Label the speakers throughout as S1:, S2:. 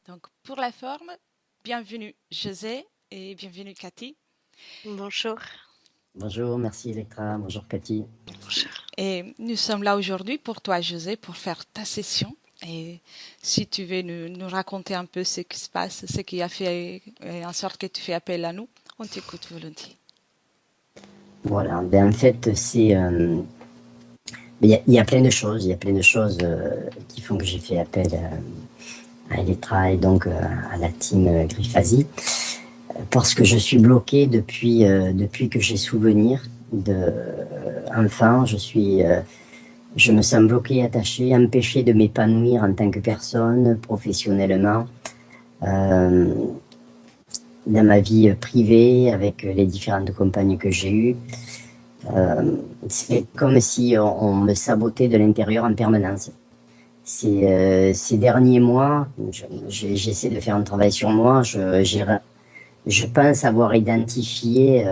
S1: Donc, pour la forme, bienvenue José et bienvenue Cathy.
S2: Bonjour.
S3: Bonjour, merci Electra, bonjour Cathy.
S2: Bonjour.
S1: Et nous sommes là aujourd'hui pour toi José, pour faire ta session. Et si tu veux nous raconter un peu ce qui se passe, ce qui a fait en sorte que tu fais appel à nous, on t'écoute volontiers.
S3: Voilà, ben en fait, il y a plein de choses, qui font que j'ai fait appel à Electra et donc à la team Griffasie, parce que je suis bloqué depuis que j'ai souvenir enfin, je me sens bloqué, attaché, empêché de m'épanouir en tant que personne, professionnellement, euh, dans ma vie privée, avec les différentes compagnies que j'ai eues. C'est comme si on me sabotait de l'intérieur en permanence. Ces derniers mois, j'essaie de faire un travail sur moi. Je pense avoir identifié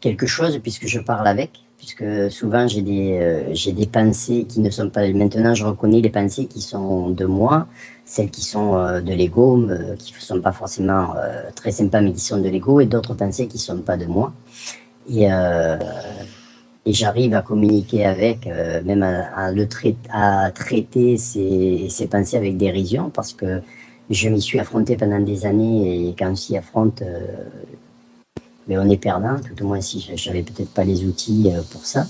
S3: quelque chose puisque je parle avec, puisque souvent j'ai des pensées qui ne sont pas. Maintenant, je reconnais les pensées qui sont de moi, celles qui sont de l'ego, qui ne sont pas forcément très sympas, mais qui sont de l'ego, et d'autres pensées qui ne sont pas de moi. Et, euh, et j'arrive à communiquer avec, même à traiter ces pensées avec dérision, parce que je m'y suis affronté pendant des années, et quand on s'y affronte, mais on est perdant, tout au moins si j'avais peut-être pas les outils pour ça.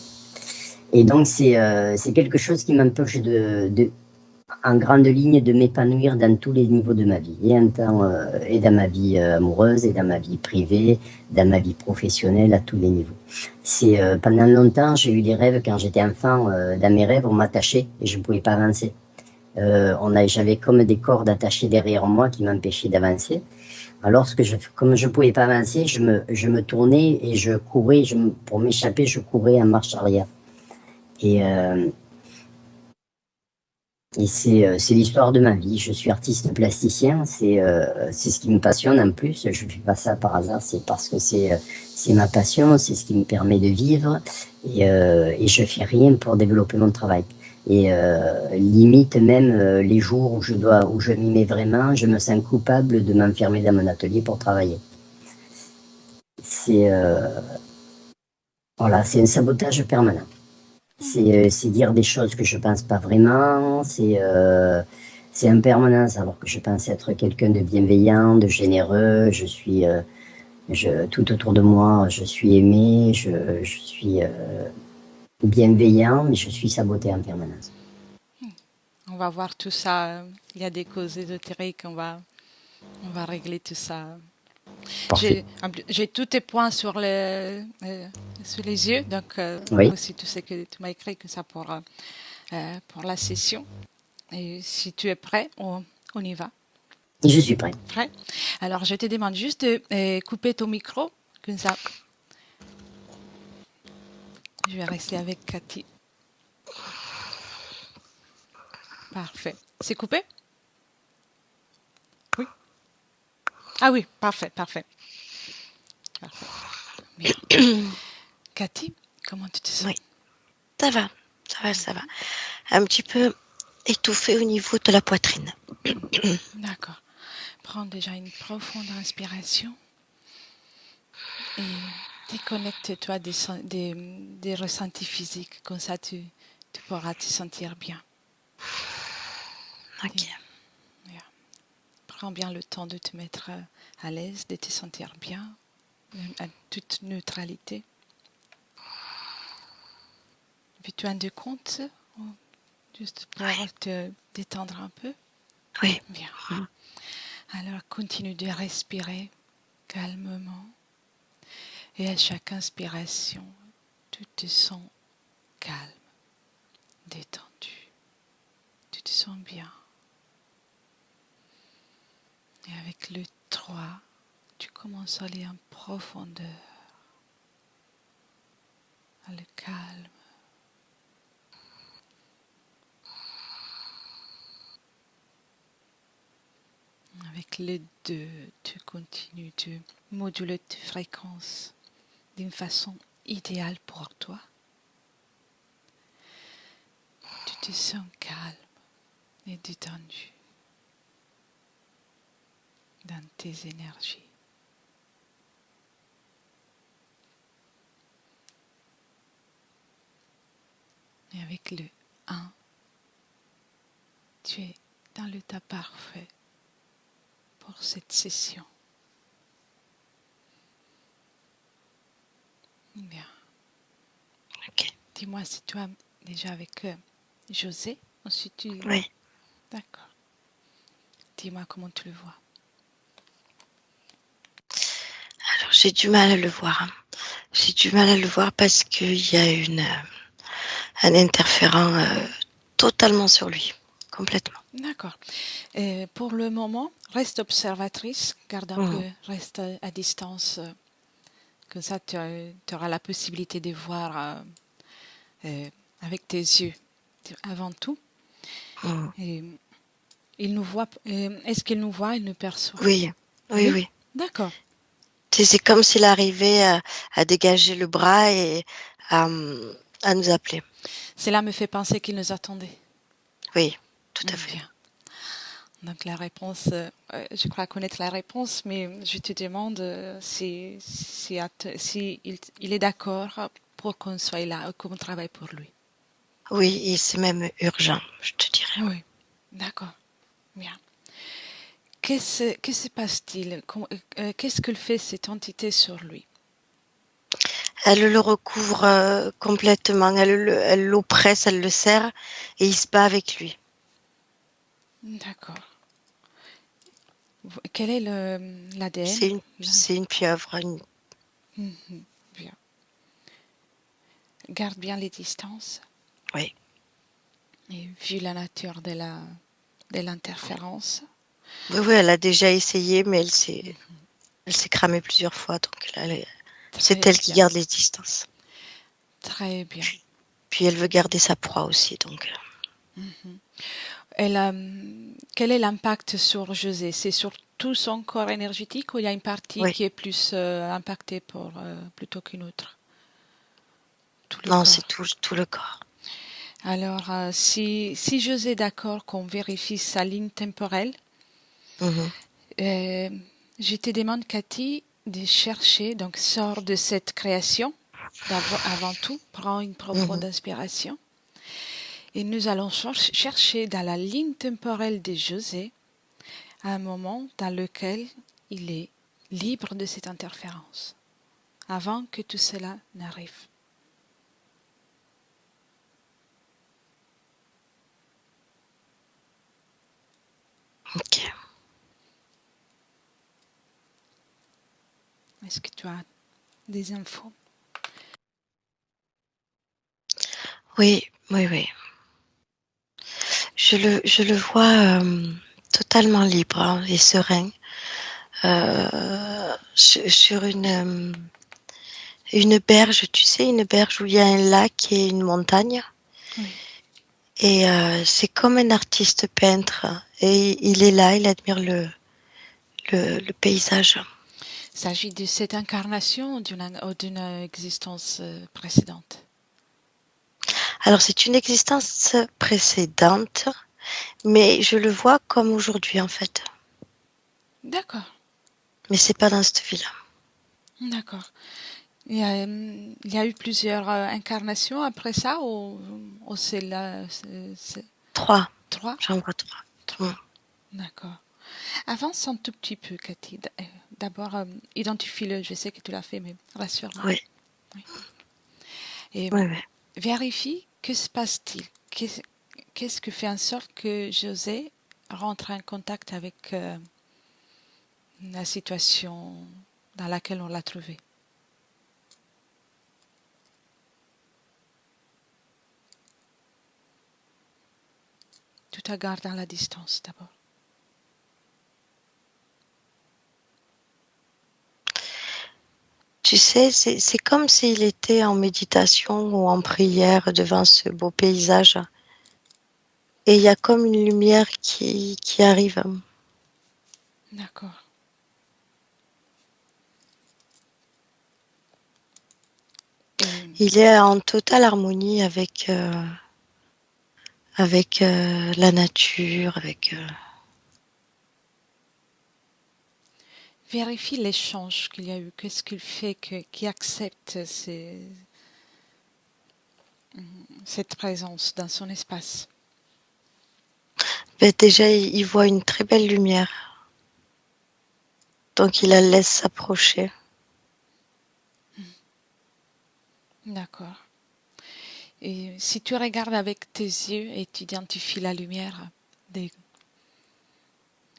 S3: Et donc c'est quelque chose qui m'empêche en grande ligne de m'épanouir dans tous les niveaux de ma vie, et dans ma vie amoureuse, et dans ma vie privée, dans ma vie professionnelle, à tous les niveaux. Pendant longtemps, j'ai eu des rêves quand j'étais enfant. Dans mes rêves, on m'attachait et je ne pouvais pas avancer. J'avais comme des cordes attachées derrière moi qui m'empêchaient d'avancer. Alors, comme je ne pouvais pas avancer, je me tournais et je courais. Pour m'échapper, je courais en marche arrière. Et, euh, c'est l'histoire de ma vie. Je suis artiste plasticien. C'est ce qui me passionne en plus. Je ne fais pas ça par hasard. C'est parce que c'est ma passion. C'est ce qui me permet de vivre. Et je fais rien pour développer mon travail. Limite même les jours où je m'y mets vraiment, je me sens coupable de m'enfermer dans mon atelier pour travailler. C'est Voilà, c'est un sabotage permanent. C'est dire des choses que je pense pas vraiment. C'est en permanence, alors que je pense être quelqu'un de bienveillant, de généreux. Tout autour de moi, je suis aimé, je suis bienveillant, mais je suis saboté en permanence.
S1: On va voir tout ça. Il y a des causes ésotériques, on va régler tout ça.
S3: Parfait.
S1: J'ai tous tes points sous les yeux, donc
S3: Oui,
S1: aussi tout ce que tu m'as écrit que ça pour la session. Et si tu es prêt, on y va.
S3: je suis prêt.
S1: Prêt? Alors je te demande juste de couper ton micro, comme ça. Je vais rester avec Cathy. Parfait. C'est coupé? Oui. Ah oui, parfait, parfait. Parfait. Bien. Cathy, comment tu te sens?
S2: Oui, ça va. Un petit peu étouffé au niveau de la poitrine.
S1: D'accord. Prends déjà une profonde inspiration et déconnecte-toi des ressentis physiques. Comme ça, tu pourras te sentir bien.
S2: Ok.
S1: Bien. Prends bien le temps de te mettre à l'aise, de te sentir bien, à toute neutralité. Puis tu as de compte, juste pour
S2: Oui,
S1: te détendre un peu.
S2: oui.
S1: Bien. Alors continue de respirer calmement et à chaque inspiration, tu te sens calme, détendu. Tu te sens bien. Et avec le 3, tu commences à aller en profondeur, à le calme. Avec le 2, tu continues de moduler tes fréquences d'une façon idéale pour toi. Tu te sens calme et détendu. dans tes énergies. Et avec le 1, tu es dans l'état parfait pour cette session. Bien.
S2: Ok.
S1: Dis-moi si tu as déjà avec José. Ensuite, tu...
S2: Oui.
S1: D'accord. Dis-moi comment tu le vois.
S2: Alors, j'ai du mal à le voir. Hein. J'ai du mal à le voir parce qu'il y a un interférent totalement sur lui, complètement.
S1: D'accord. Et pour le moment, reste observatrice, garde un peu, reste à distance. Comme ça, tu auras la possibilité de voir avec tes yeux avant tout. Et il nous voit. Est-ce qu'il nous voit? Il nous perçoit?
S2: Oui, oui, oui.
S1: D'accord.
S2: C'est comme s'il arrivait à dégager le bras et à nous appeler.
S1: Cela me fait penser qu'il nous attendait.
S2: Oui, tout à fait.
S1: Bien. Donc la réponse, je crois connaître la réponse, mais je te demande si il est d'accord pour qu'on soit là, qu'on travaille pour lui.
S2: Oui, et c'est même urgent, je te dirais.
S1: Oui, d'accord. Bien. Que se passe-t-il? Qu'est-ce que fait cette entité sur lui?
S2: Elle le recouvre complètement, elle l'oppresse, elle le serre et il se bat avec lui.
S1: D'accord. Quel est l'ADN?
S2: C'est une pieuvre.
S1: Bien. Garde bien les distances.
S2: Oui.
S1: Et vu la nature de l'interférence.
S2: Oui, elle a déjà essayé, mais elle s'est cramée plusieurs fois, donc c'est elle qui garde les distances.
S1: Très bien.
S2: Puis elle veut garder sa proie aussi, donc.
S1: Quel est l'impact sur José? C'est sur tout son corps énergétique ou il y a une partie qui est plus impactée plutôt qu'une autre?
S2: Non, c'est tout le corps.
S1: Alors, si José est d'accord qu'on vérifie sa ligne temporelle, je te demande, Cathy, de chercher, donc sors de cette création, avant tout, prends une profonde inspiration, et nous allons chercher dans la ligne temporelle de José un moment dans lequel il est libre de cette interférence, avant que tout cela n'arrive.
S2: Ok.
S1: Est-ce que tu as des infos?
S2: Oui. Je le vois totalement libre et serein sur une berge, tu sais, une berge où il y a un lac et une montagne.
S1: Oui.
S2: Et c'est comme un artiste peintre. Et il est là, il admire le paysage.
S1: Il s'agit de cette incarnation ou d'une existence précédente?
S2: Alors c'est une existence précédente, mais je le vois comme aujourd'hui en fait.
S1: D'accord.
S2: Mais c'est pas dans cette vie-là.
S1: D'accord. Il y a eu plusieurs incarnations après ça ou c'est là?
S2: Trois.
S1: Trois?
S2: J'en vois trois.
S1: D'accord. Avance un tout petit peu, Cathy. D'abord, identifie-le. Je sais que tu l'as fait, mais rassure-moi.
S2: Oui.
S1: Et
S2: Oui.
S1: vérifie, que se passe-t-il? Qu'est-ce que fait en sorte que José rentre en contact avec la situation dans laquelle on l'a trouvé? Tout à garde dans la distance d'abord.
S2: Tu sais, c'est comme s'il était en méditation ou en prière devant ce beau paysage. Et il y a comme une lumière qui arrive.
S1: D'accord.
S2: Il est en totale harmonie avec la nature, avec.
S1: Vérifie l'échange qu'il y a eu. Qu'est-ce qu'il fait qui accepte cette présence dans son espace?
S2: Ben, déjà, il voit une très belle lumière. Donc, il la laisse s'approcher.
S1: D'accord. Et si tu regardes avec tes yeux et tu identifies la lumière,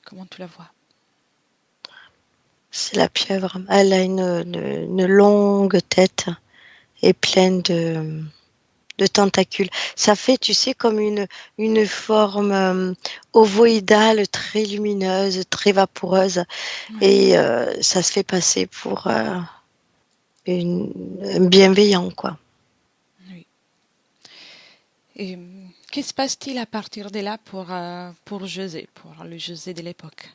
S1: comment tu la vois?
S2: C'est la pieuvre. Elle a une longue tête et pleine de tentacules. Ça fait, tu sais, comme une forme ovoïdale très lumineuse, très vaporeuse.
S1: Oui.
S2: Et ça se fait passer pour un bienveillant, quoi.
S1: Oui. Et que se passe-t-il à partir de là pour José, pour le José de l'époque?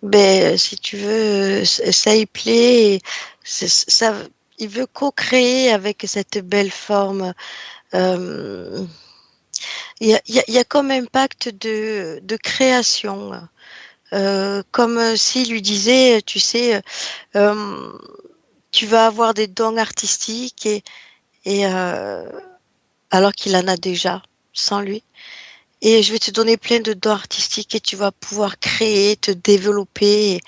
S2: Ben, si tu veux, ça y plaît. Ça, il veut co-créer avec cette belle forme. Euh, il y a comme impact de création. Comme s'il lui disait, tu sais, euh, tu vas avoir des dons artistiques et alors qu'il en a déjà sans lui. Et je vais te donner plein de dons artistiques et tu vas pouvoir créer, te développer.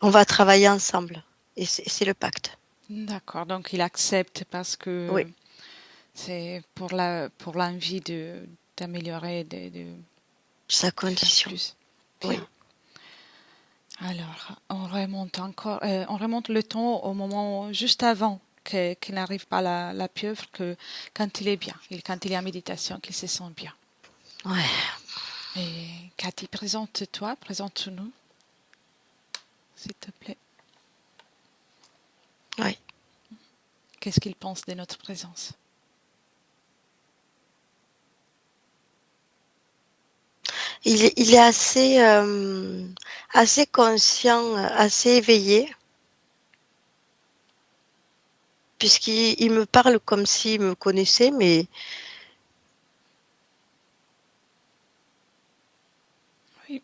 S2: On va travailler ensemble. Et c'est le pacte.
S1: D'accord, donc il accepte parce
S2: Oui,
S1: que c'est pour l'envie d'améliorer,
S2: sa
S1: de faire
S2: condition.
S1: plus.
S2: Oui,
S1: Bien. Alors, on remonte le temps au moment juste avant qu'il n'arrive pas la pieuvre, que quand il est bien, quand il est en méditation, qu'il se sent bien.
S2: ouais.
S1: Et Cathy, présente-nous, s'il te plaît.
S2: Oui.
S1: Qu'est-ce qu'il pense de notre présence?
S2: Il est assez conscient, assez éveillé, puisqu'il me parle comme s'il me connaissait, mais
S1: Oui.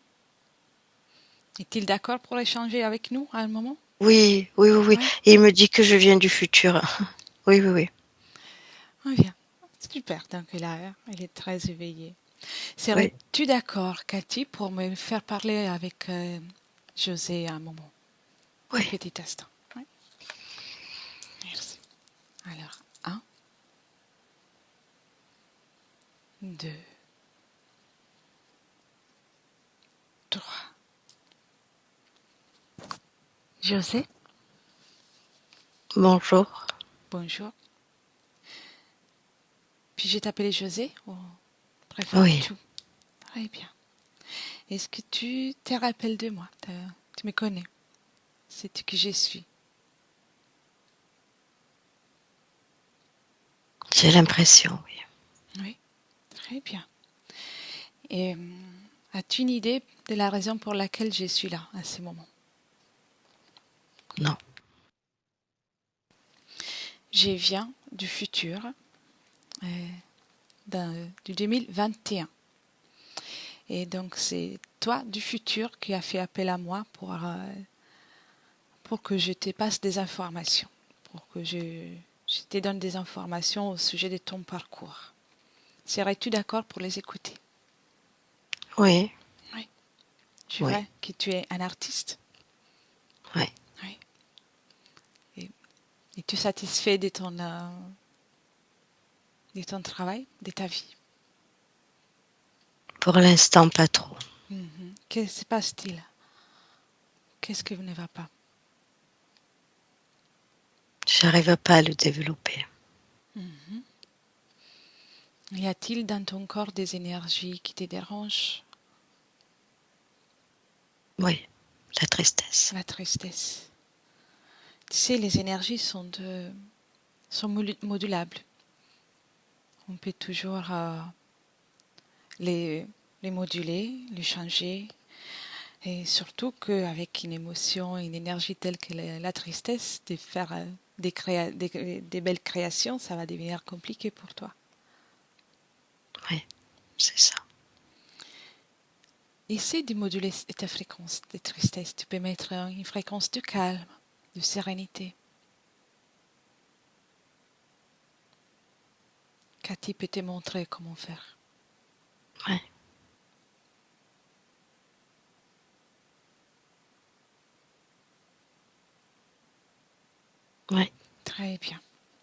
S1: Est-il d'accord pour échanger avec nous à un moment?
S2: oui, oui, oui, oui.
S1: Oui.
S2: Et il me dit que je viens du futur. Oui, oui, oui.
S1: Ah, bien. Super, donc il est très éveillé.
S2: Oui,
S1: Serais-tu d'accord, Cathy, pour me faire parler avec José à un moment? Un
S2: oui.
S1: petit instant. Oui. Merci. Alors, un, deux, trois. José,
S2: Bonjour.
S1: bonjour. Puis-je t'appeler José ou
S2: Oui,
S1: préfères-tu? Très bien. Est-ce que tu te rappelles de moi? Tu me connais? Sais-tu qui je suis?
S2: j'ai l'impression, oui.
S1: Oui, très bien. Et as-tu une idée de la raison pour laquelle je suis là à ce moment?
S2: Non.
S1: Je viens du futur, du 2021. Et donc, c'est toi du futur qui as fait appel à moi pour que je te passe des informations, pour que je te donne des informations au sujet de ton parcours. Serais-tu d'accord pour les écouter?
S2: Oui,
S1: Oui. Je
S2: oui,
S1: vois que tu es un artiste.
S2: oui.
S1: Oui. Et es-tu satisfait de ton travail, de ta vie?
S2: Pour l'instant, pas trop.
S1: Que se passe-t-il? Qu'est-ce qui ne va pas?
S2: J'arrive pas à le développer.
S1: Y a-t-il dans ton corps des énergies qui te dérangent?
S2: Oui, la tristesse.
S1: La tristesse. Tu sais, les énergies sont modulables. On peut toujours les, les moduler, les changer. Et surtout qu'avec une émotion, une énergie telle que la tristesse, de faire des belles créations, ça va devenir compliqué pour toi.
S2: Oui, c'est ça.
S1: essaie de moduler ta fréquence de tristesse. Tu peux mettre une fréquence de calme, de sérénité. Cathy peut te montrer comment faire.
S2: Ouais. Ouais.
S1: Très bien.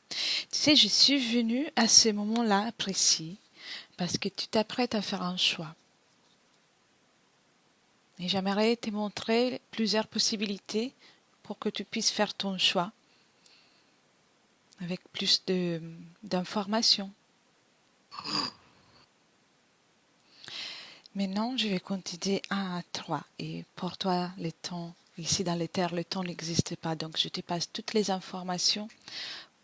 S1: Tu sais, je suis venue à ce moment-là précis parce que tu t'apprêtes à faire un choix. Et j'aimerais te montrer plusieurs possibilités pour que tu puisses faire ton choix avec plus d'informations. Maintenant, je vais compter 1 à 3. Et pour toi, le temps, ici dans les terres, le temps n'existe pas. Donc, je te passe toutes les informations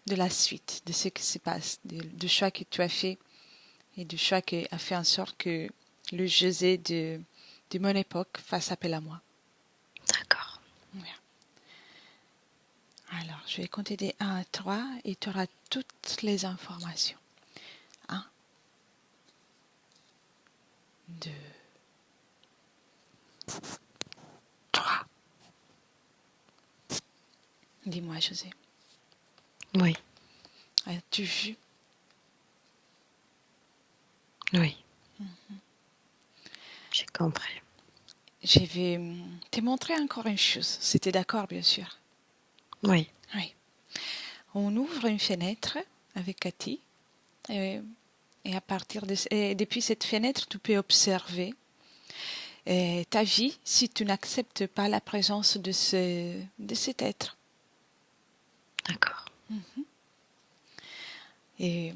S1: de la suite, de ce qui se passe, du choix que tu as fait et du choix qui a fait en sorte que le José de mon époque fasse appel à moi.
S2: D'accord.
S1: Voilà. Alors, je vais compter des 1 à 3 et tu auras toutes les informations. 1, 2, 3. Dis-moi, José,
S2: Oui.
S1: as-tu vu?
S2: Oui. J'ai compris.
S1: Je vais te montrer encore une chose. C'était d'accord, bien sûr.
S2: Oui.
S1: Oui. On ouvre une fenêtre avec Cathy et à partir et depuis cette fenêtre, tu peux observer ta vie si tu n'acceptes pas la présence de cet être.
S2: D'accord.
S1: Et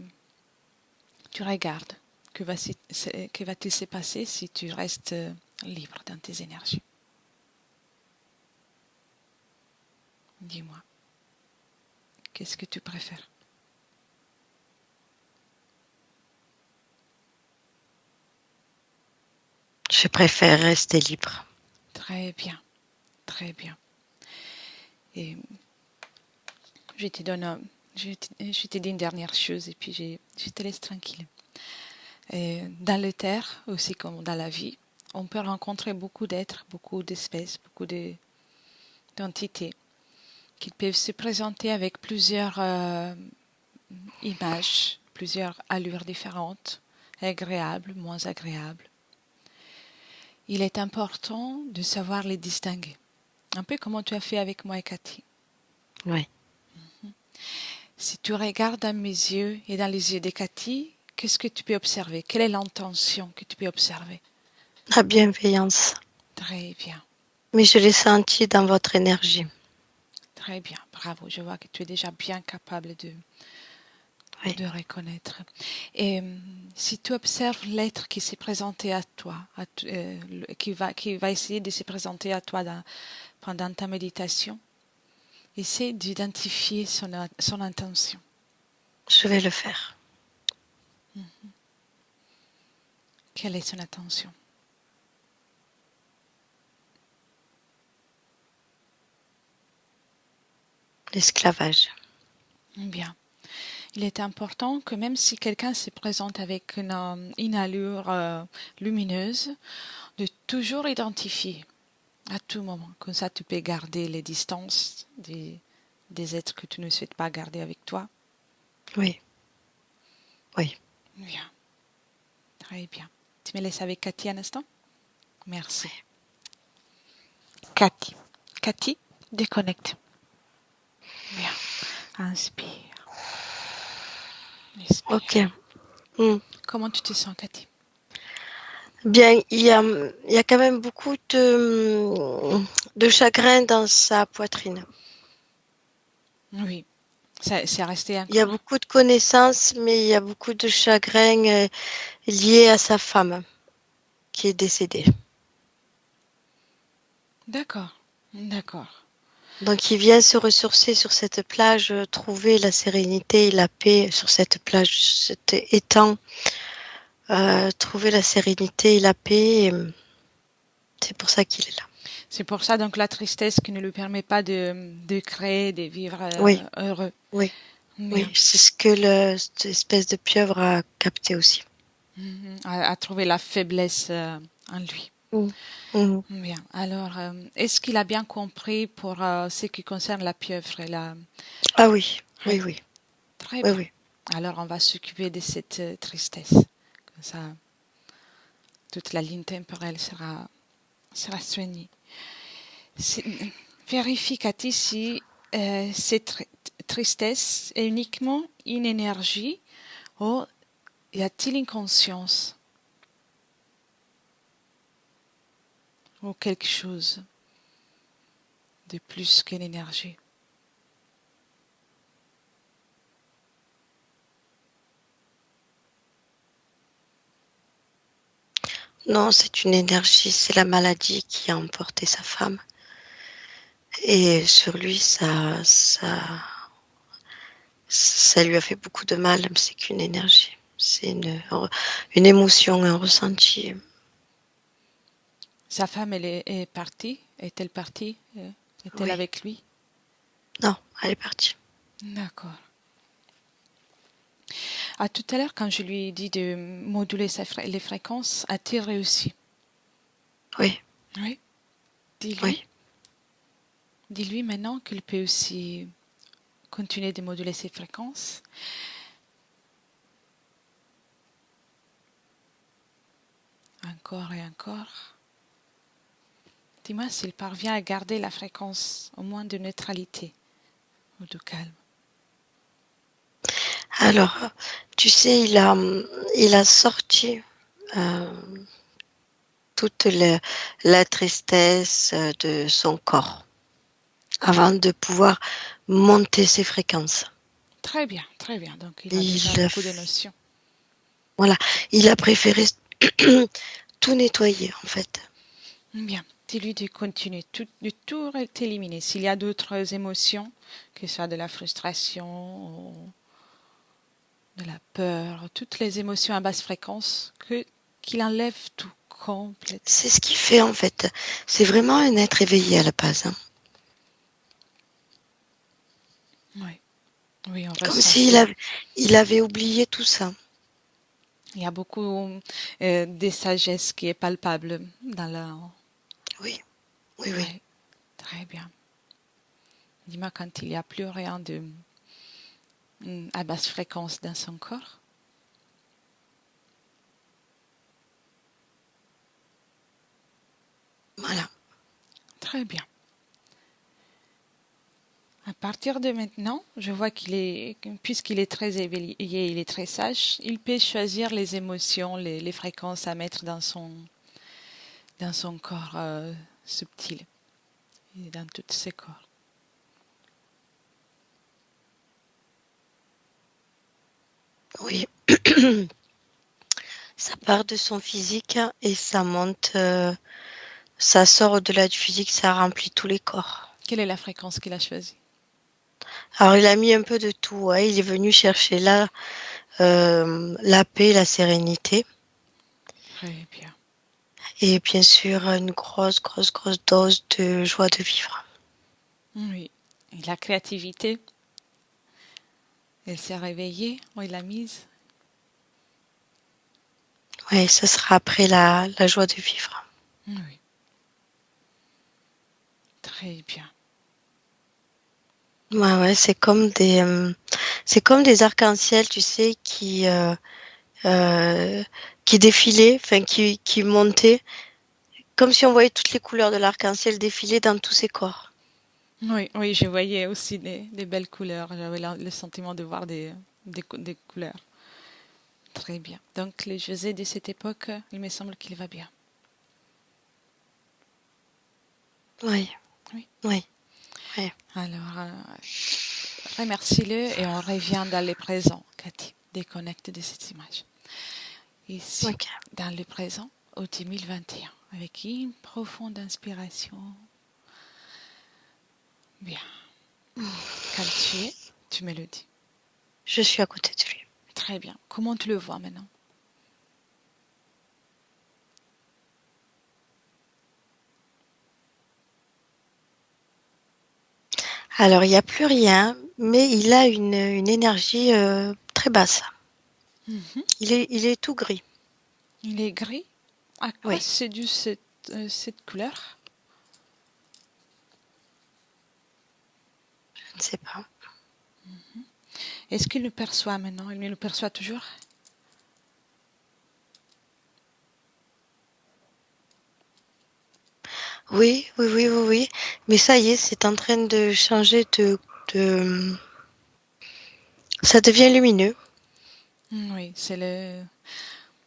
S1: tu regardes que va-t-il se passer si tu restes libre dans tes énergies. Dis-moi, qu'est-ce que tu préfères?
S2: Je préfère rester libre.
S1: Très bien, très bien. Et je te donne, je te dis une dernière chose et puis je te laisse tranquille. Et dans les terres, aussi comme dans la vie, on peut rencontrer beaucoup d'êtres, beaucoup d'espèces, beaucoup d'entités qui peuvent se présenter avec plusieurs images, plusieurs allures différentes, agréables, moins agréables. Il est important de savoir les distinguer. Un peu comme tu as fait avec moi et Cathy.
S2: Oui.
S1: Si tu regardes dans mes yeux et dans les yeux de Cathy, qu'est-ce que tu peux observer? Quelle est l'intention que tu peux observer?
S2: La bienveillance.
S1: Très bien.
S2: Mais je l'ai senti dans votre énergie.
S1: Très bien, bravo. Je vois que tu es déjà bien capable de reconnaître. Et si tu observes l'être qui s'est présenté à toi, qui va essayer de se présenter à toi pendant ta méditation, essaie d'identifier son intention.
S2: Je vais le faire.
S1: Quelle est son intention?
S2: L'esclavage.
S1: Bien. Il est important que même si quelqu'un se présente avec une allure lumineuse, de toujours identifier à tout moment. Comme ça, tu peux garder les distances des êtres que tu ne souhaites pas garder avec toi.
S2: Oui. Oui.
S1: Bien. Très bien. Tu me laisses avec Cathy un instant? Merci. Cathy. Cathy, déconnecte. Bien. Inspire. Expire.
S2: Ok.
S1: Comment tu te sens, Cathy?
S2: Bien, il y a quand même beaucoup de chagrin dans sa poitrine.
S1: Oui. C'est resté
S2: Il y a
S1: encore.
S2: beaucoup de connaissances, mais il y a beaucoup de chagrin lié à sa femme qui est décédée.
S1: D'accord. D'accord.
S2: Donc il vient se ressourcer sur cette plage, trouver la sérénité et la paix sur cette plage, cet étang, trouver la sérénité et la paix. C'est pour ça qu'il est là.
S1: C'est pour ça donc la tristesse qui ne lui permet pas de créer, de vivre
S2: Oui.
S1: heureux.
S2: Oui,
S1: Bien.
S2: oui, c'est ce que cette espèce de pieuvre a capté aussi.
S1: À trouver la faiblesse en lui.
S2: Mm. Mm.
S1: Bien. Alors, est-ce qu'il a bien compris pour ce qui concerne la pieuvre et la...
S2: Ah oui,
S1: Oui,
S2: oui, oui,
S1: très
S2: oui,
S1: bien.
S2: oui.
S1: Alors, on va s'occuper de cette tristesse. Comme ça, toute la ligne temporelle sera soignée. Vérifie, Cathy, si cette tristesse est uniquement une énergie ou y a-t-il une conscience ou quelque chose de plus qu'une énergie?
S2: Non, c'est une énergie, c'est la maladie qui a emporté sa femme. Et sur lui, ça lui a fait beaucoup de mal, mais c'est qu'une énergie. C'est une émotion, un ressenti.
S1: Sa femme, elle est partie? Est-elle partie? Est-elle
S2: Oui.
S1: avec lui?
S2: Non, elle est partie.
S1: D'accord. À tout à l'heure, quand je lui ai dit de moduler les fréquences, a-t-il réussi?
S2: Oui,
S1: Oui. Dis-lui.
S2: oui.
S1: Dis-lui maintenant qu'il peut aussi continuer de moduler ses fréquences. Encore et encore. Dis-moi s'il parvient à garder la fréquence au moins de neutralité ou de calme.
S2: Alors, tu sais, il a sorti toute la tristesse de son corps avant de pouvoir monter ses fréquences.
S1: Très bien, très bien. Donc il a déjà
S2: Il,
S1: beaucoup de notions.
S2: voilà, il a préféré tout nettoyer en fait.
S1: Bien. Dis-lui de continuer, de tout éliminer. S'il y a d'autres émotions, que ce soit de la frustration ou de la peur, toutes les émotions à basse fréquence, qu'il enlève tout complètement.
S2: C'est ce qu'il fait en fait. C'est vraiment un être éveillé à la base. Hein.
S1: Oui, oui, on
S2: Comme
S1: ressent
S2: s'il
S1: ça.
S2: il avait oublié tout ça.
S1: Il y a beaucoup de sagesse qui est palpable dans la...
S2: Oui, oui, oui.
S1: Oui, très bien. Dis-moi quand il n'y a plus rien de à basse fréquence dans son corps.
S2: Voilà.
S1: Très bien. À partir de maintenant, je vois puisqu'il est très éveillé, il est très sage, il peut choisir les émotions, les fréquences à mettre dans son corps subtil et dans tous ses corps.
S2: Oui. Ça part de son physique et ça monte, ça sort au-delà du physique, ça remplit tous les corps.
S1: Quelle est la fréquence qu'il a choisie?
S2: Alors il a mis un peu de tout, ouais. Il est venu chercher là la paix, la sérénité
S1: Très bien.
S2: et bien sûr une grosse, grosse, grosse dose de joie de vivre.
S1: Oui. Et la créativité, elle s'est réveillée, on l'a mise.
S2: Oui, ça sera après la joie de vivre.
S1: Oui. Très bien.
S2: Ouais, ouais, c'est comme des arcs-en-ciel, tu sais, euh, qui défilaient, enfin qui montaient, comme si on voyait toutes les couleurs de l'arc-en-ciel défiler dans tous ses corps.
S1: Oui, oui, je voyais aussi des belles couleurs. J'avais le sentiment de voir des couleurs. Très bien. Donc, le José de cette époque, il me semble qu'il va bien.
S2: Oui,
S1: Oui.
S2: oui, oui.
S1: Alors, remercie-le et on revient dans le présent, Cathy. Déconnecte de cette image. Ici,
S2: Ok.
S1: dans le présent, au 2021, avec une profonde inspiration. Bien. Quand tu es, tu me le dis.
S2: Je suis à côté de lui.
S1: Très bien. Comment tu le vois maintenant?
S2: Alors, il n'y a plus rien, mais il a une énergie très basse.
S1: Mhm.
S2: Il est tout gris.
S1: Il est gris. À quoi
S2: Oui.
S1: c'est dû cette cette couleur?
S2: Je ne sais pas.
S1: Est-ce qu'il le perçoit maintenant? Il le perçoit toujours?
S2: Oui, oui, oui, oui, oui. Mais ça y est, c'est en train de changer de... Ça devient lumineux.
S1: Oui, c'est le...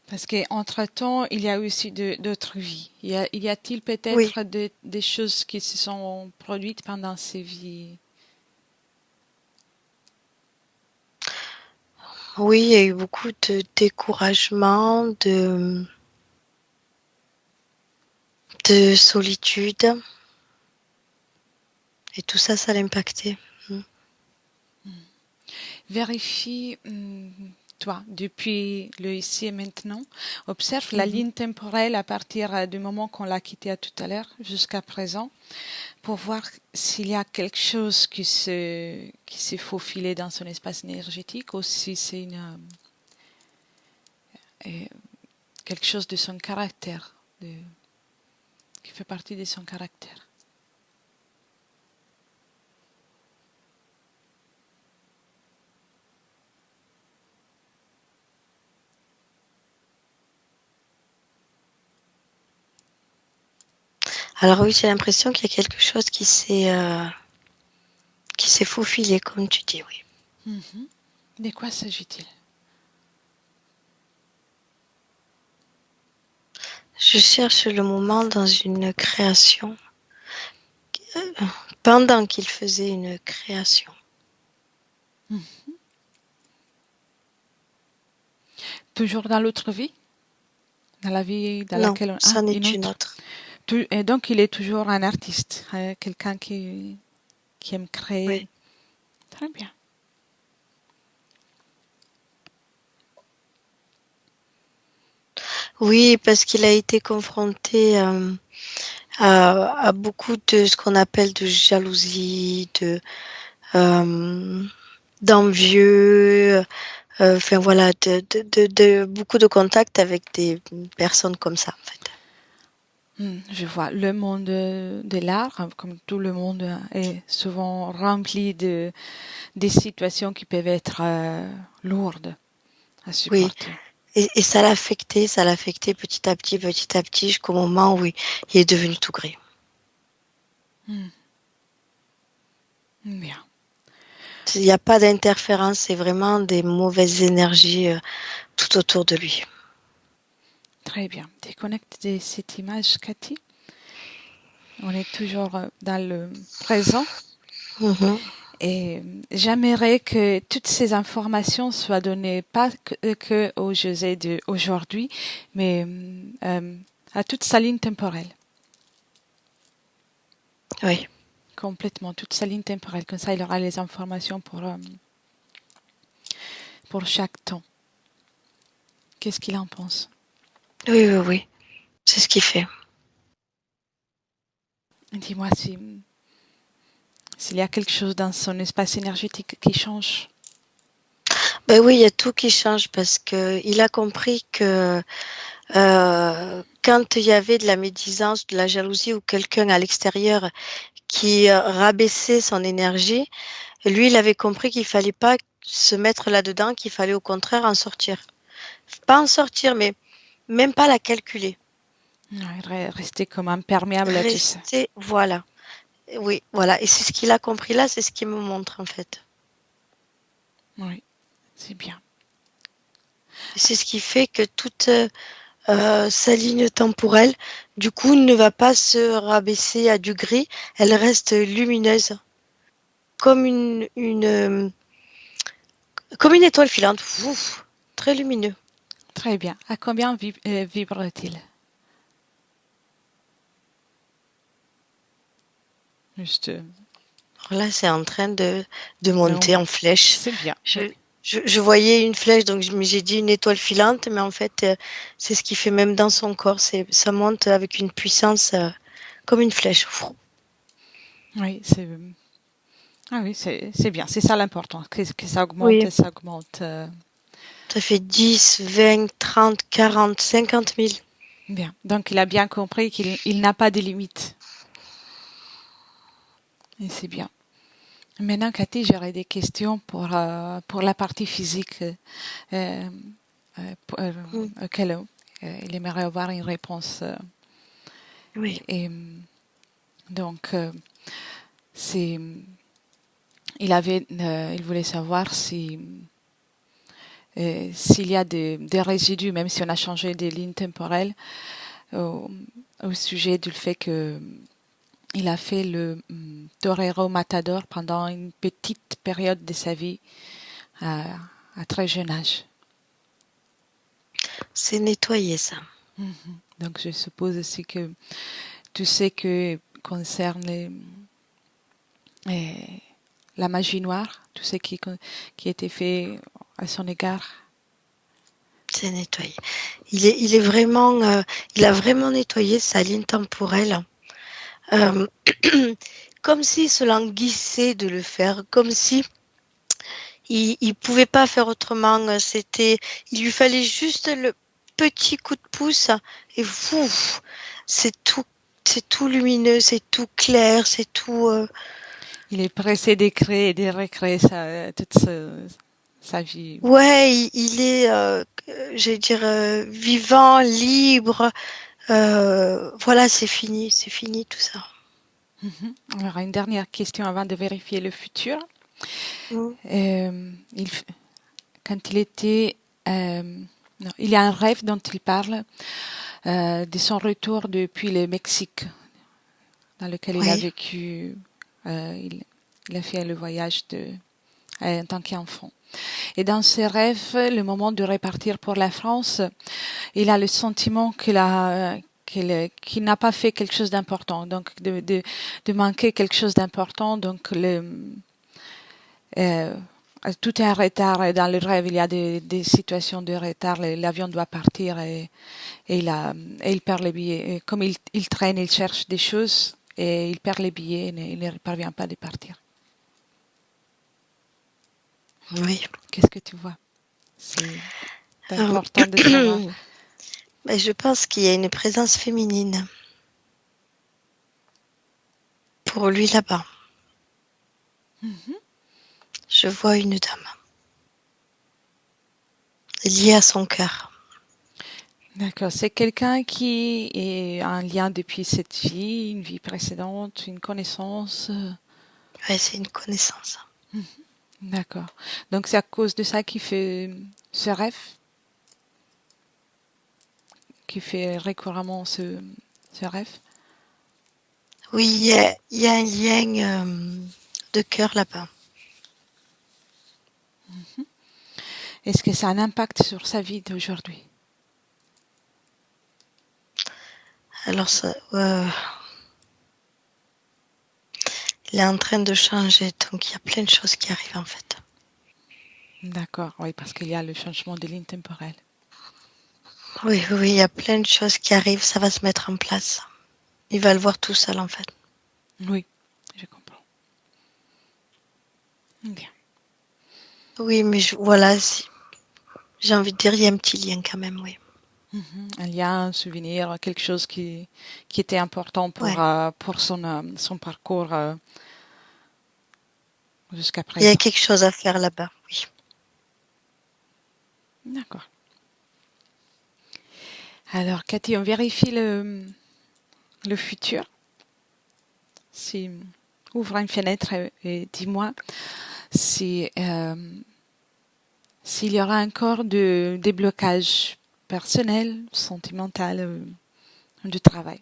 S1: Parce qu'entre-temps, il y a aussi d'autres vies. Y a-t-il
S2: Oui.
S1: peut-être des choses qui se sont produites pendant ces vies?
S2: Oui, il y a eu beaucoup de découragement, de solitude. Et tout ça, ça l'a impacté.
S1: Vérifie, toi, depuis le ici et maintenant, observe la ligne temporelle à partir du moment qu'on l'a quitté à tout à l'heure jusqu'à présent, pour voir s'il y a quelque chose qui s'est faufilé dans son espace énergétique ou si c'est quelque chose de son caractère, qui fait partie de son caractère.
S2: Alors oui, j'ai l'impression qu'il y a quelque chose qui s'est faufilé, comme tu dis, oui.
S1: De quoi s'agit-il?
S2: Je cherche le moment dans une création, pendant qu'il faisait une création.
S1: Toujours dans l'autre vie? Dans la vie dans
S2: Non,
S1: laquelle on...
S2: c'en est une autre.
S1: Et donc, il est toujours un artiste, quelqu'un qui aime créer.
S2: Oui.
S1: Très bien.
S2: Oui, parce qu'il a été confronté à beaucoup de ce qu'on appelle de jalousie, d'envieux, enfin voilà, de beaucoup de contacts avec des personnes comme ça, en fait.
S1: Je vois. Le monde de l'art, comme tout le monde, est souvent rempli des situations qui peuvent être lourdes à
S2: Oui,
S1: supporter.
S2: et ça l'a affecté petit à petit, jusqu'au moment où il est devenu tout gris.
S1: Bien.
S2: Il n'y a pas d'interférence, c'est vraiment des mauvaises énergies tout autour de lui.
S1: Très bien. Déconnecte de cette image, Cathy. On est toujours dans le présent. Et j'aimerais que toutes ces informations soient données pas que au José d'aujourd'hui, mais à toute sa ligne temporelle.
S2: Oui.
S1: Complètement, toute sa ligne temporelle. Comme ça, il aura les informations pour chaque temps. Qu'est-ce qu'il en pense?
S2: Oui, oui, oui. C'est ce qu'il fait.
S1: Dis-moi s'il y a quelque chose dans son espace énergétique qui change.
S2: Ben oui, il y a tout qui change parce que il a compris que quand il y avait de la médisance, de la jalousie ou quelqu'un à l'extérieur qui rabaissait son énergie, lui, il avait compris qu'il fallait pas se mettre là-dedans, qu'il fallait au contraire en sortir. Pas en sortir, mais même pas la calculer.
S1: Ouais, rester comme imperméable à tout ça.
S2: Rester, voilà. Oui, voilà. Et c'est ce qu'il a compris là, c'est ce qu'il me montre en fait.
S1: Oui, c'est bien.
S2: Et c'est ce qui fait que toute sa ligne temporelle, du coup, ne va pas se rabaisser à du gris, elle reste lumineuse, comme comme une étoile filante. Ouf, très lumineux.
S1: Très bien. À combien vibre-t-il? Juste.
S2: Alors là, c'est en train de monter en flèche.
S1: C'est bien.
S2: Je voyais une flèche, donc j'ai dit une étoile filante, mais en fait, c'est ce qui fait même dans son corps. Ça monte avec une puissance comme une flèche.
S1: Oui, c'est bien. C'est ça l'important, que ça augmente
S2: Oui.
S1: et ça augmente.
S2: Ça fait 10, 20, 30, 40, 50 000.
S1: Bien. Donc, il a bien compris qu'il n'a pas de limites. Et c'est bien. Maintenant, Cathy, j'aurais des questions pour la partie physique euh,
S2: Mm.
S1: auquel il aimerait avoir une réponse.
S2: Oui.
S1: Et donc, c'est, il voulait savoir s'il y a des résidus, même si on a changé des lignes temporelles, au, au sujet du fait que il a fait le torero matador pendant une petite période de sa vie à très jeune âge.
S2: C'est nettoyer ça.
S1: Donc je suppose aussi que tout ce qui concerne la magie noire, tout ce qui a été fait à son égard.
S2: C'est nettoyer. Il est vraiment, il a vraiment nettoyé sa ligne temporelle. Comme s'il se languissait de le faire, comme si il pouvait pas faire autrement. Il lui fallait juste le petit coup de pouce et ouf, c'est tout lumineux, c'est tout clair, c'est tout.
S1: Il est pressé d'écrire et de recréer toute sa vie.
S2: Ouais, il est, j'allais dire, vivant, libre. Voilà, c'est fini tout ça.
S1: Alors, une dernière question avant de vérifier le futur.
S2: Mm.
S1: Quand il était... non, il y a un rêve dont il parle de son retour depuis le Mexique, dans lequel il a
S2: Oui.
S1: vécu. Il a fait le voyage en tant qu'enfant. Et dans ses rêves, le moment de repartir pour la France, il a le sentiment qu'il n'a pas fait quelque chose d'important, donc de manquer quelque chose d'important. Donc tout est en retard. Et dans le rêve, il y a des situations de retard. L'avion doit partir et il perd les billets. Et comme il traîne, il cherche des choses et il perd les billets et il ne parvient pas de partir.
S2: Oui.
S1: Qu'est-ce que tu vois? C'est important de savoir.
S2: Ben, je pense qu'il y a une présence féminine pour lui là-bas. Je vois une dame liée à son cœur.
S1: D'accord. C'est quelqu'un qui est en lien depuis cette vie, une vie précédente, une connaissance.
S2: Ouais, c'est une connaissance.
S1: D'accord. Donc c'est à cause de ça qu'il fait ce rêve, qu'il fait récurremment ce rêve.
S2: Oui, il y a un lien de cœur là-bas.
S1: Est-ce que ça a un impact sur sa vie d'aujourd'hui?
S2: Alors, ça, il est en train de changer, donc il y a plein de choses qui arrivent en fait.
S1: D'accord, oui, parce qu'il y a le changement de ligne temporelle.
S2: Oui, il y a plein de choses qui arrivent, ça va se mettre en place. Il va le voir tout seul en fait.
S1: Oui, je comprends. Bien.
S2: Oui, mais voilà, j'ai envie de dire, il y a un petit lien quand même, oui.
S1: Un lien, un souvenir, quelque chose qui était important pour son parcours jusqu'à
S2: Il y a
S1: présent.
S2: quelque chose à faire là-bas, oui.
S1: D'accord. Alors, Cathy, on vérifie le futur. Ouvre une fenêtre et dis-moi s'il y aura encore des blocages personnels, sentimentaux, du travail.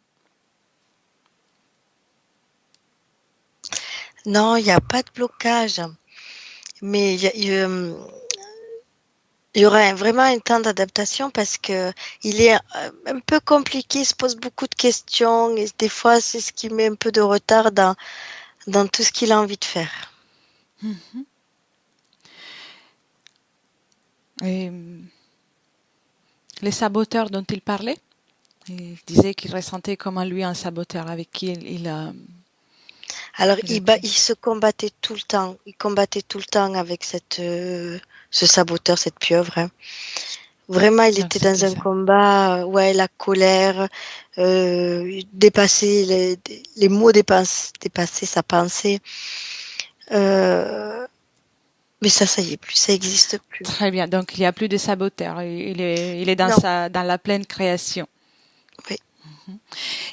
S2: Non, il n'y a pas de blocage, mais il y aura vraiment un temps d'adaptation parce que il est un peu compliqué, il se pose beaucoup de questions et des fois c'est ce qui met un peu de retard dans tout ce qu'il a envie de faire.
S1: Et les saboteurs dont il parlait, il disait qu'il ressentait comme lui un saboteur avec qui il a...
S2: Alors il se combattait tout le temps, il combattait tout le temps avec ce saboteur, cette pieuvre. Hein. Vraiment, il
S1: Donc
S2: était dans
S1: c'était
S2: un
S1: ça.
S2: combat, ouais, la colère, dépasser les mots, dépasser sa pensée. Euh, mais ça y est plus, ça n'existe plus.
S1: Très bien. Donc il n'y a plus de saboteur. Il est
S2: Non,
S1: dans la pleine création.
S2: oui,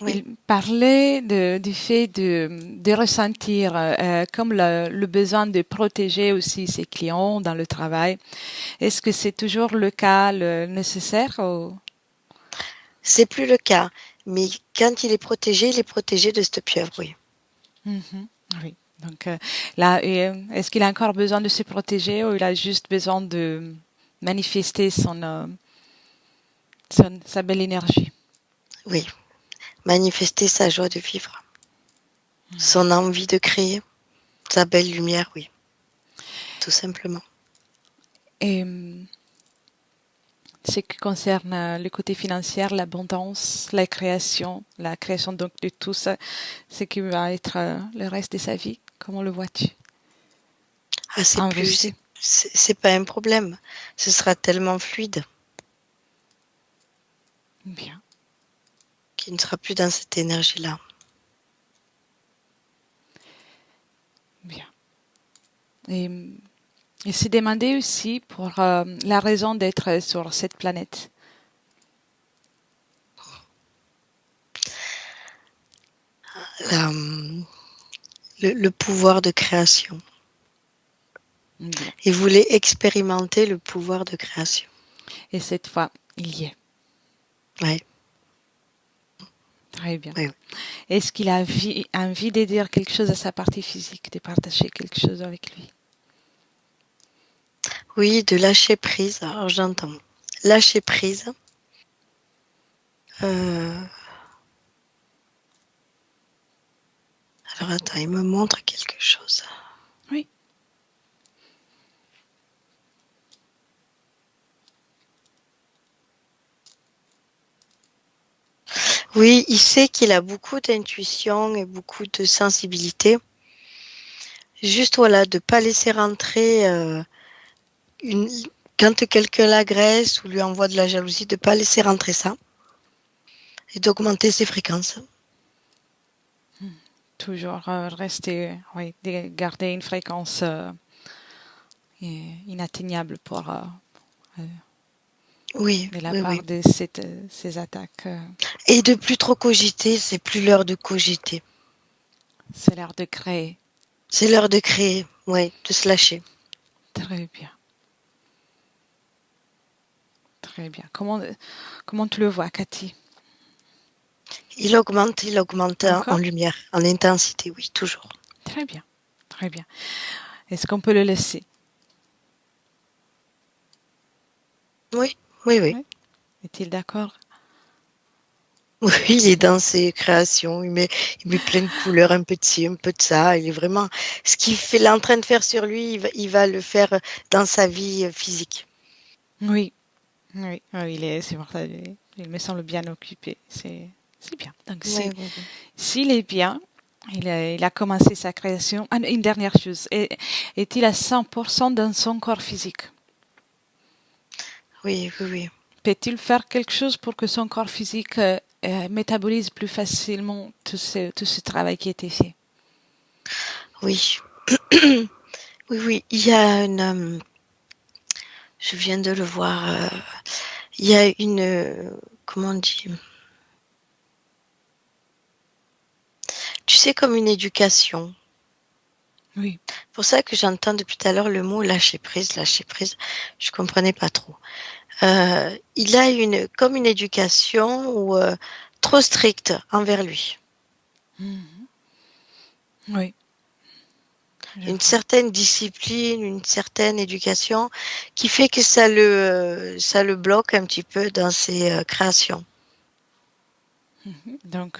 S2: oui.
S1: Il parlait du fait de ressentir comme le besoin de protéger aussi ses clients dans le travail. Est-ce que c'est toujours le cas, le nécessaire ou...
S2: C'est plus le cas. Mais quand il est protégé de cette pieuvre, oui.
S1: Mhm. Oui. Donc là, est-ce qu'il a encore besoin de se protéger ou il a juste besoin de manifester sa belle énergie?
S2: Oui. Manifester sa joie de vivre, son envie de créer, sa belle lumière, oui. Tout simplement.
S1: Et ce qui concerne le côté financier, l'abondance, la création donc de tout ça, ce qui va être le reste de sa vie, comment le vois-tu?
S2: Ah,
S1: Investi.
S2: c'est pas un problème. Ce sera tellement fluide
S1: Bien,
S2: qu'il ne sera plus dans cette énergie-là.
S1: bien. Et il s'est demandé aussi pour la raison d'être sur cette planète.
S2: La, le pouvoir de création.
S1: Bien.
S2: Il voulait expérimenter le pouvoir de création.
S1: Et cette fois, il y est.
S2: Ouais,
S1: Très bien.
S2: ouais.
S1: Est-ce qu'il a envie de dire quelque chose à sa partie physique, de partager quelque chose avec lui?
S2: Oui, de lâcher prise. Alors j'entends. Lâcher prise. Euh, alors attends, il me montre quelque chose.
S1: Oui.
S2: Oui, il sait qu'il a beaucoup d'intuition et beaucoup de sensibilité. Juste voilà, de pas laisser rentrer une, quand quelqu'un l'agresse ou lui envoie de la jalousie, de pas laisser rentrer ça et d'augmenter ses fréquences.
S1: Toujours rester, oui, garder une fréquence inatteignable pour euh,
S2: Oui,
S1: de la
S2: oui,
S1: part
S2: oui.
S1: de ces attaques.
S2: Et de plus trop cogiter, c'est plus l'heure de cogiter.
S1: C'est l'heure de créer.
S2: C'est l'heure de créer, ouais, de se lâcher.
S1: Très bien, très bien. Comment tu le vois, Cathy?
S2: Il augmente en
S1: Encore?
S2: lumière, en intensité, oui, toujours.
S1: Très bien, très bien. Est-ce qu'on peut le laisser?
S2: Oui, oui, oui.
S1: Oui. Est-il d'accord?
S2: Oui, il est dans ses créations, il met plein de couleurs, un peu de ci, un peu de ça. Il est vraiment, ce qu'il fait, il est en train de faire sur lui, il va le faire dans sa vie physique.
S1: Oui, oui, oui, c'est pour ça, il me semble bien occupé. C'est bien. Donc,
S2: Oui, oui, oui.
S1: s'il est bien, il a commencé sa création. Ah, une dernière chose, est-il à 100% dans son corps physique?
S2: Oui, oui, oui.
S1: Peut-il faire quelque chose pour que son corps physique métabolise plus facilement tout ce travail qui a été fait?
S2: Oui. Oui, oui. Il y a je viens de le voir, il y a comment on dit? Tu sais, comme une éducation.
S1: Oui.
S2: C'est pour ça que j'entends depuis tout à l'heure le mot lâcher prise, lâcher prise. Je comprenais pas trop. Il a comme une éducation trop stricte envers lui.
S1: Mhm. Oui, je
S2: Une
S1: vois.
S2: certaine discipline, une certaine éducation qui fait que ça le bloque un petit peu dans ses créations.
S1: Donc,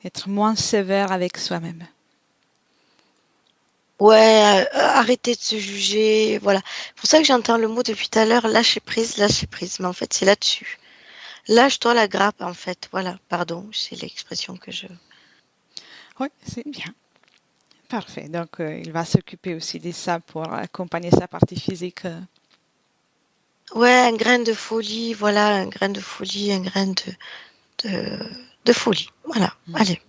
S1: être moins sévère avec soi-même.
S2: Ouais, arrêter de se juger, voilà. C'est pour ça que j'entends le mot depuis tout à l'heure, lâcher prise, lâcher prise. Mais en fait, c'est là-dessus. Lâche-toi la grappe, en fait. Voilà, pardon, c'est l'expression que je...
S1: Oui, c'est bien. Parfait. Donc, il va s'occuper aussi de ça pour accompagner sa partie physique.
S2: Ouais, un grain de folie, voilà, un grain de folie, un grain de folie. Voilà, allez,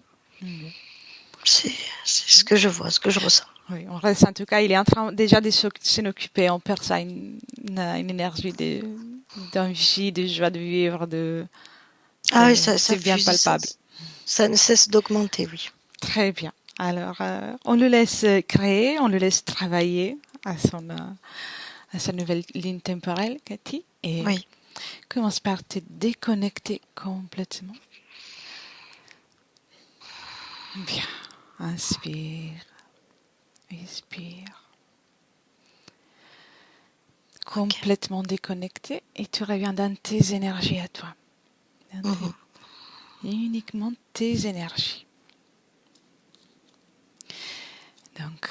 S1: Mm.
S2: c'est ce que je vois, ce que je ressens.
S1: Oui, on reste en tout cas, il est en train déjà de s'en occuper. On perçoit une énergie d'envie, de joie de vivre,
S2: Ah oui, ça
S1: c'est bien
S2: fuse,
S1: palpable.
S2: ça ne cesse d'augmenter, oui.
S1: Très bien. Alors, on le laisse créer, on le laisse travailler à sa nouvelle ligne temporelle, Cathy, et
S2: Oui,
S1: commence par te déconnecter complètement. Bien. Inspire, expire. Complètement déconnecté et tu reviens dans tes énergies à toi. Uniquement tes énergies. Donc,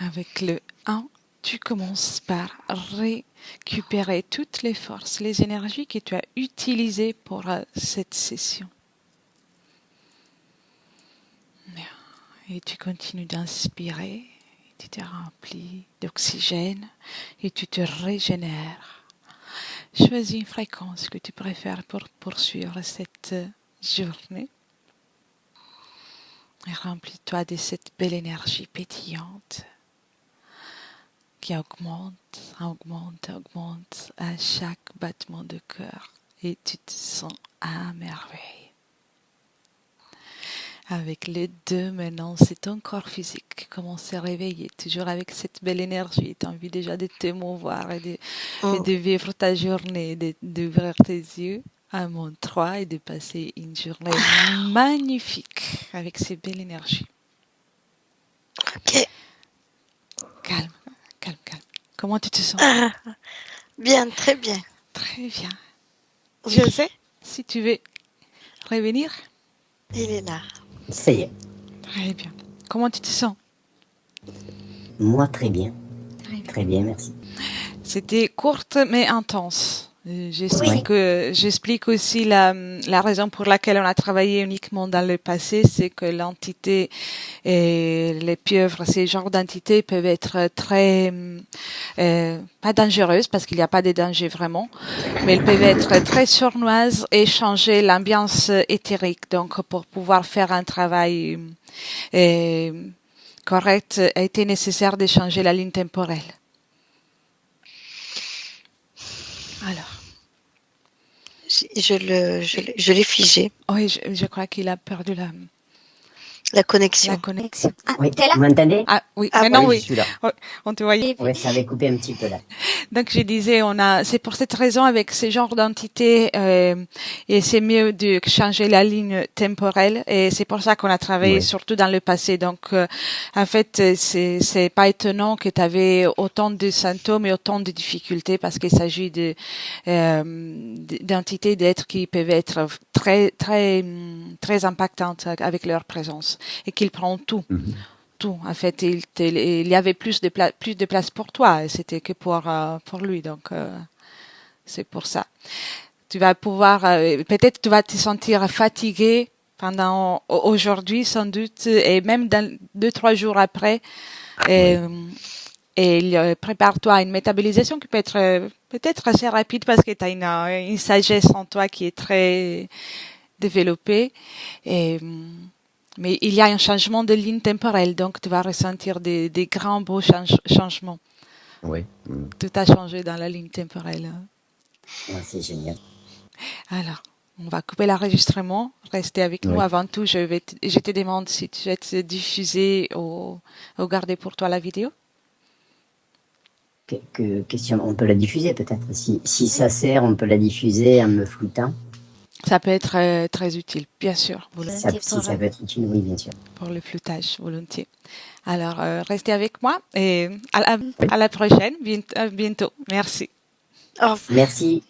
S1: avec le 1, tu commences par récupérer toutes les forces, les énergies que tu as utilisées pour cette session. Et tu continues d'inspirer, et tu te remplis d'oxygène et tu te régénères. Choisis une fréquence que tu préfères pour poursuivre cette journée. Et remplis-toi de cette belle énergie pétillante qui augmente, augmente, augmente à chaque battement de cœur. Et tu te sens à merveille. Avec les 2 maintenant, c'est ton corps physique qui commence à réveiller, toujours avec cette belle énergie. Tu as envie déjà de te mouvoir et de vivre ta journée, d'ouvrir tes yeux à mon 3 et de passer une journée magnifique avec ces belles énergies.
S2: ok.
S1: Calme, calme, calme. Comment tu te sens?
S2: Bien, très bien.
S1: Très bien.
S2: Oui,
S1: Je sais, si tu veux revenir.
S2: il est là.
S3: Ça y est.
S1: Très bien. Comment tu te sens?
S3: Moi, très bien. Très bien, merci.
S1: C'était courte mais intense. J'explique aussi la raison pour laquelle on a travaillé uniquement dans le passé, c'est que l'entité et les pieuvres, ces genres d'entités peuvent être très, pas dangereuses parce qu'il n'y a pas de danger vraiment, mais elles peuvent être très sournoises et changer l'ambiance éthérique. Donc, pour pouvoir faire un travail correct, a été nécessaire de changer la ligne temporelle. Alors.
S2: Je l'ai figé.
S1: Oui, je crois qu'il a perdu
S2: La connexion.
S1: la connexion.
S3: Ah, oui, vous m'entendez?
S1: Ah oui,
S2: Ah,
S1: maintenant
S3: Oui,
S1: oui.
S3: je suis là.
S1: Oui, on te voyait.
S3: Oui, ça avait coupé un petit peu là.
S1: Donc je disais, c'est pour cette raison avec ce genre d'entité et c'est mieux de changer la ligne temporelle et c'est pour ça qu'on a travaillé
S3: Oui.
S1: surtout dans le passé. Donc en fait, c'est pas étonnant que tu avais autant de symptômes et autant de difficultés parce qu'il s'agit d'entités, d'êtres qui peuvent être très très très impactantes avec leur présence et qu'ils prennent tout.
S3: Mhm.
S1: Tout. En fait, il y avait plus de place pour toi. Et c'était que pour lui. Donc, c'est pour ça. Tu vas pouvoir, peut-être tu vas te sentir fatigué pendant aujourd'hui, sans doute, et même 2-3 jours après. Et, prépare-toi à une métabolisation qui peut être peut-être assez rapide parce que tu as une sagesse en toi qui est très développée. Mais il y a un changement de ligne temporelle, donc tu vas ressentir des grands beaux changements.
S3: Oui.
S1: Tout a changé dans la ligne temporelle.
S3: Ouais, c'est génial.
S1: Alors, on va couper l'enregistrement. Restez avec nous.
S3: Oui.
S1: Avant tout, je te demande si tu souhaites diffuser ou garder pour toi la vidéo.
S3: Question, on peut la diffuser peut-être. Si ça sert, on peut la diffuser en me floutant.
S1: Ça peut être très utile, bien sûr.
S3: Si ça peut être utile, oui, bien sûr.
S1: Pour le floutage, volontiers. Alors, restez avec moi et à la prochaine, bientôt. Merci.
S2: Au revoir.
S3: Merci.